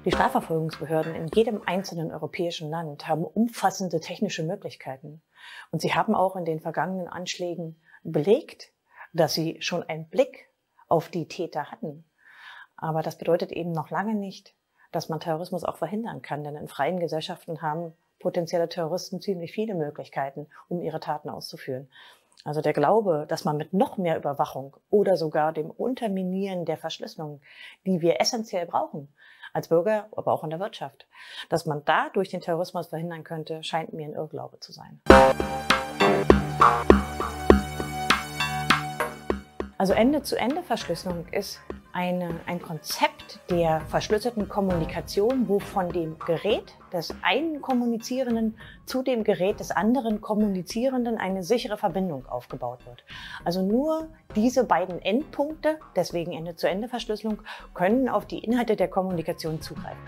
Die Strafverfolgungsbehörden in jedem einzelnen europäischen Land haben umfassende technische Möglichkeiten. Und sie haben auch in den vergangenen Anschlägen belegt, dass sie schon einen Blick auf die Täter hatten. Aber das bedeutet eben noch lange nicht, dass man Terrorismus auch verhindern kann. Denn in freien Gesellschaften haben potenzielle Terroristen ziemlich viele Möglichkeiten, um ihre Taten auszuführen. Also der Glaube, dass man mit noch mehr Überwachung oder sogar dem Unterminieren der Verschlüsselung, die wir essentiell brauchen, als Bürger, aber auch in der Wirtschaft, dass man dadurch den Terrorismus verhindern könnte, scheint mir ein Irrglaube zu sein. Also Ende-zu-Ende-Verschlüsselung ist ein Konzept der verschlüsselten Kommunikation, wo von dem Gerät des einen Kommunizierenden zu dem Gerät des anderen Kommunizierenden eine sichere Verbindung aufgebaut wird. Also nur diese beiden Endpunkte, deswegen Ende-zu-Ende-Verschlüsselung, können auf die Inhalte der Kommunikation zugreifen.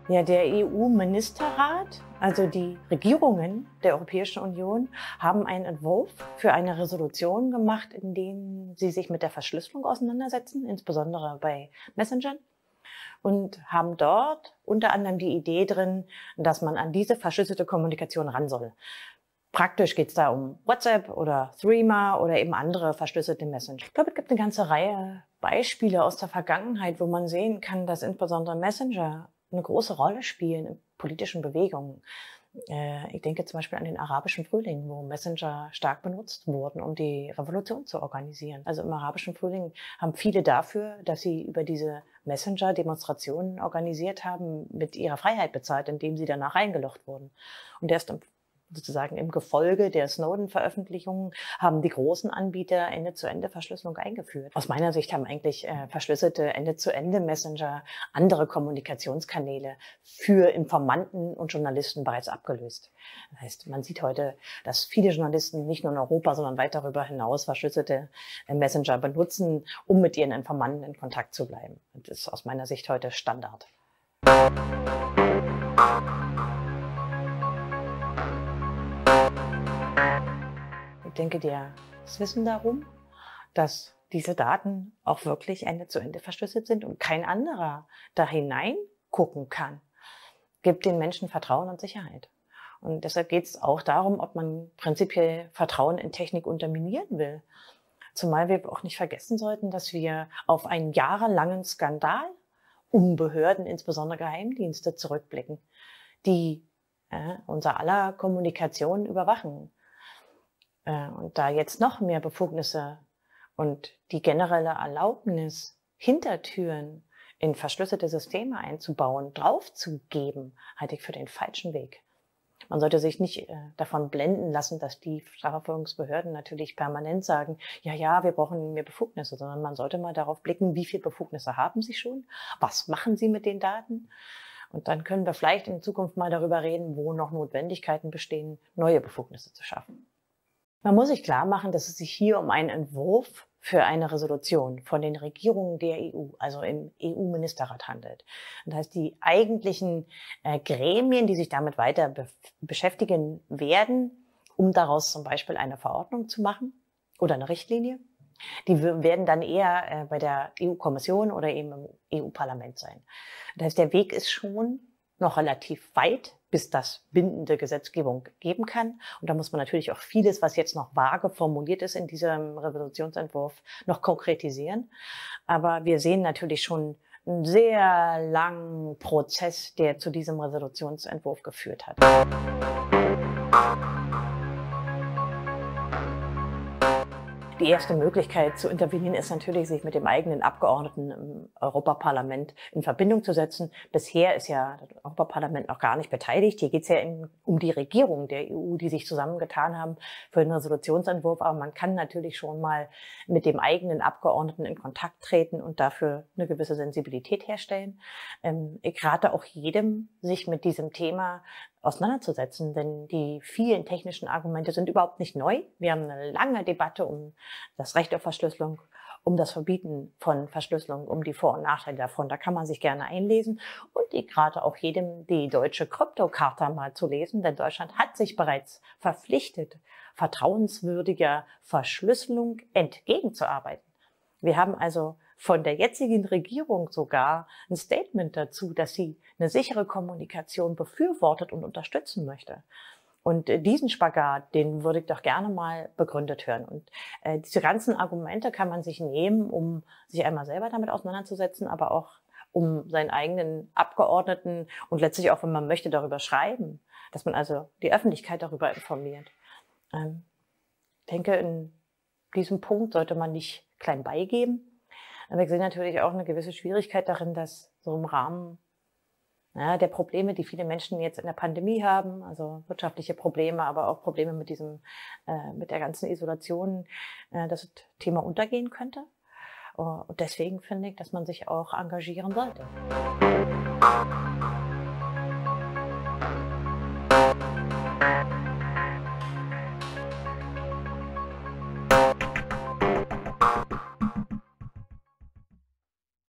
Ja, der EU-Ministerrat, also die Regierungen der Europäischen Union, haben einen Entwurf für eine Resolution gemacht, in dem sie sich mit der Verschlüsselung auseinandersetzen, insbesondere bei Messengern, und haben dort unter anderem die Idee drin, dass man an diese verschlüsselte Kommunikation ran soll. Praktisch geht es da um WhatsApp oder Threema oder eben andere verschlüsselte Messenger. Ich glaube, es gibt eine ganze Reihe Beispiele aus der Vergangenheit, wo man sehen kann, dass insbesondere Messenger eine große Rolle spielen in politischen Bewegungen. Ich denke zum Beispiel an den arabischen Frühling, wo Messenger stark benutzt wurden, um die Revolution zu organisieren. Also im arabischen Frühling haben viele dafür, dass sie über diese Messenger Demonstrationen organisiert haben, mit ihrer Freiheit bezahlt, indem sie danach eingelocht wurden. Und erst sozusagen im Gefolge der Snowden-Veröffentlichungen haben die großen Anbieter Ende-zu-Ende-Verschlüsselung eingeführt. Aus meiner Sicht haben eigentlich verschlüsselte Ende-zu-Ende-Messenger andere Kommunikationskanäle für Informanten und Journalisten bereits abgelöst. Das heißt, man sieht heute, dass viele Journalisten nicht nur in Europa, sondern weit darüber hinaus verschlüsselte Messenger benutzen, um mit ihren Informanten in Kontakt zu bleiben. Das ist aus meiner Sicht heute Standard. Ich denke, das Wissen darum, dass diese Daten auch wirklich Ende-zu-Ende verschlüsselt sind und kein anderer da hineingucken kann, gibt den Menschen Vertrauen und Sicherheit. Und deshalb geht es auch darum, ob man prinzipiell Vertrauen in Technik unterminieren will. Zumal wir auch nicht vergessen sollten, dass wir auf einen jahrelangen Skandal um Behörden, insbesondere Geheimdienste, zurückblicken, die unser aller Kommunikation überwachen. Und da jetzt noch mehr Befugnisse und die generelle Erlaubnis, Hintertüren in verschlüsselte Systeme einzubauen, draufzugeben, halte ich für den falschen Weg. Man sollte sich nicht davon blenden lassen, dass die Strafverfolgungsbehörden natürlich permanent sagen, ja, wir brauchen mehr Befugnisse, sondern man sollte mal darauf blicken, wie viele Befugnisse haben sie schon, was machen sie mit den Daten? Und dann können wir vielleicht in Zukunft mal darüber reden, wo noch Notwendigkeiten bestehen, neue Befugnisse zu schaffen. Man muss sich klar machen, dass es sich hier um einen Entwurf für eine Resolution von den Regierungen der EU, also im EU-Ministerrat handelt. Das heißt, die eigentlichen Gremien, die sich damit weiter beschäftigen werden, um daraus zum Beispiel eine Verordnung zu machen oder eine Richtlinie, die werden dann eher bei der EU-Kommission oder eben im EU-Parlament sein. Das heißt, der Weg ist schon noch relativ weit, bis das bindende Gesetzgebung geben kann. Und da muss man natürlich auch vieles, was jetzt noch vage formuliert ist in diesem Resolutionsentwurf, noch konkretisieren. Aber wir sehen natürlich schon einen sehr langen Prozess, der zu diesem Resolutionsentwurf geführt hat. Die erste Möglichkeit zu intervenieren ist natürlich, sich mit dem eigenen Abgeordneten im Europaparlament in Verbindung zu setzen. Bisher ist ja das Europaparlament noch gar nicht beteiligt. Hier geht es ja um die Regierung der EU, die sich zusammengetan haben für den Resolutionsentwurf. Aber man kann natürlich schon mal mit dem eigenen Abgeordneten in Kontakt treten und dafür eine gewisse Sensibilität herstellen. Ich rate auch jedem, sich mit diesem Thema auseinanderzusetzen, denn die vielen technischen Argumente sind überhaupt nicht neu. Wir haben eine lange Debatte um das Recht auf Verschlüsselung, um das Verbieten von Verschlüsselung, um die Vor- und Nachteile davon. Da kann man sich gerne einlesen. Und ich rate auch jedem, die deutsche Krypto-Charta mal zu lesen, denn Deutschland hat sich bereits verpflichtet, vertrauenswürdiger Verschlüsselung entgegenzuarbeiten. Wir haben also von der jetzigen Regierung sogar ein Statement dazu, dass sie eine sichere Kommunikation befürwortet und unterstützen möchte. Und diesen Spagat, den würde ich doch gerne mal begründet hören. Und diese ganzen Argumente kann man sich nehmen, um sich einmal selber damit auseinanderzusetzen, aber auch um seinen eigenen Abgeordneten und letztlich auch, wenn man möchte, darüber schreiben, dass man also die Öffentlichkeit darüber informiert. Ich denke, in diesem Punkt sollte man nicht klein beigeben. Aber ich sehe natürlich auch eine gewisse Schwierigkeit darin, dass so im Rahmen der Probleme, die viele Menschen jetzt in der Pandemie haben, also wirtschaftliche Probleme, aber auch Probleme mit mit der ganzen Isolation, das Thema untergehen könnte. Und deswegen finde ich, dass man sich auch engagieren sollte.